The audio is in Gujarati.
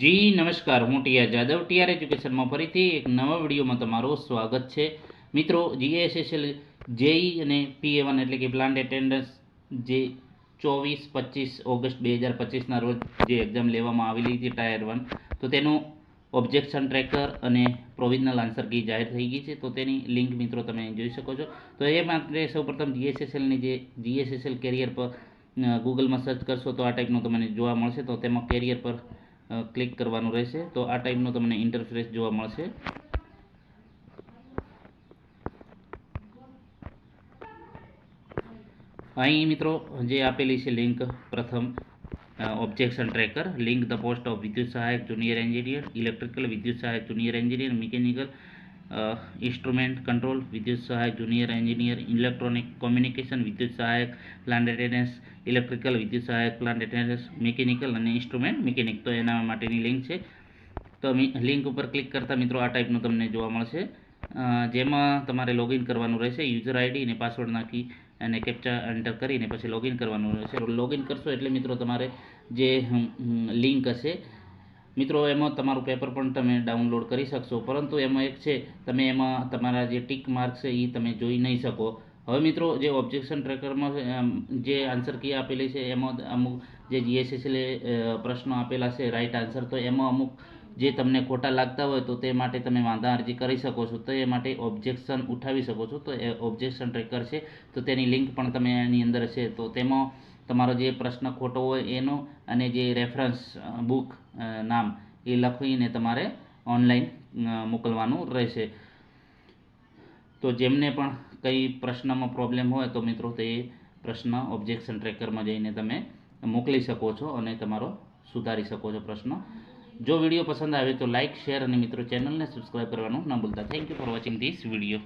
જી નમસ્કાર, હું ટીઆર જાદવ ટીઆર એજ્યુકેશનમાં ફરીથી એક નવા વિડીયોમાં તમારું સ્વાગત છે. મિત્રો, જીએસએસએલ જેઈ અને PA1 એટલે કે પ્લાન્ટ એટેન્ડન્સ જે 24-25 ઓગસ્ટ 2025ના રોજ જે એક્ઝામ લેવામાં આવેલી હતી ટાયર 1, તો તેનું ઓબ્જેક્શન ટ્રેકર અને પ્રોવિઝનલ આન્સર કી જાહેર થઈ ગઈ છે. તો તેની લિંક મિત્રો તમે જોઈ શકો છો. તો એ માટે સૌપ્રથમ જીએસએસએલની જે જીએસએસએલ કેરિયર પર ગૂગલમાં સર્ચ કરશો તો આ ટાઈપનું તમને જોવા મળશે. તો તેમાં કેરિયર પર ક્લિક કરવાનું રહેશે. તો આ ટાઈપનું તમને ઇન્ટરફેસ જોવા મળશે. અહીં મિત્રો જે આપેલી છે લિંક, પ્રથમ objection tracker, link the post of વિદ્યુત સહાયક જુનિયર એન્જિનિયર, ઇલેક્ટ્રિકલ વિદ્યુત સહાયક junior engineer, mechanical instrument control વિદ્યુત સહાયક જુનિયર એન્જિનિયર, ઇલેક્ટ્રોનિક કોમ્યુનિકેશન વિદ્યુત સહાયક પ્લાન્ટ એટેન્ડન્સ, ઇલેક્ટ્રિકલ વિદ્યુત સહાયક પ્લાન્ટ એટેન્ડન્સ, મિકેનિકલ અને ઇન્સ્ટ્રુમેન્ટ મિકેનિક. તો એના માટેની લિંક છે. તો લિંક ઉપર ક્લિક કરતાં મિત્રો આ ટાઈપનું તમને જોવા મળશે, જેમાં તમારે લોગિન કરવાનું રહેશે. યુઝર આઈડી અને પાસવર્ડ નાખી અને કેપ્ચા એન્ટર કરીને પછી લોગિન કરવાનું રહેશે. લોગિન કરશો એટલે મિત્રો તમારે જે લિંક હશે મિત્રો, એમાં તમારું પેપર પણ તમે ડાઉનલોડ કરી શકશો. પરંતુ એમાં એક છે, તમે એમાં તમારા જે ટીક માર્ક છે એ તમે જોઈ નહીં શકો. હવે મિત્રો, જે ઓબ્જેક્શન ટ્રેકરમાં જે આન્સર કી આપેલી છે એમાં અમુક જે જીએસએસએલે પ્રશ્નો આપેલા છે રાઈટ આન્સર, તો એમાં અમુક જે તમને ખોટા લાગતા હોય તો તે માટે તમે વાંધા અરજી કરી શકો છો. તો એ માટે ઓબ્જેક્શન ઉઠાવી શકો છો. તો એ ઓબ્જેક્શન ટ્રેકર છે, તો તેની લિંક પણ તમે એની અંદર છે. તો તેમાં તમારો જે પ્રશ્ન ખોટો હોય એનો અને જે રેફરન્સ બુક નામ એ લખીને તમારે ઓનલાઈન મોકલવાનું રહેશે. તો જેમને પણ કંઈ પ્રશ્નમાં પ્રોબ્લેમ હોય તો મિત્રો તે પ્રશ્ન ઓબ્જેક્શન ટ્રેકરમાં જઈને તમે મોકલી શકો છો અને તમારો સુધારી શકો છો પ્રશ્ન. જો વિડીયો પસંદ આવે તો લાઇક, શેર અને મિત્રો ચેનલને સબસ્ક્રાઈબ કરવાનું ન ભૂલતા. Thank you for watching this video.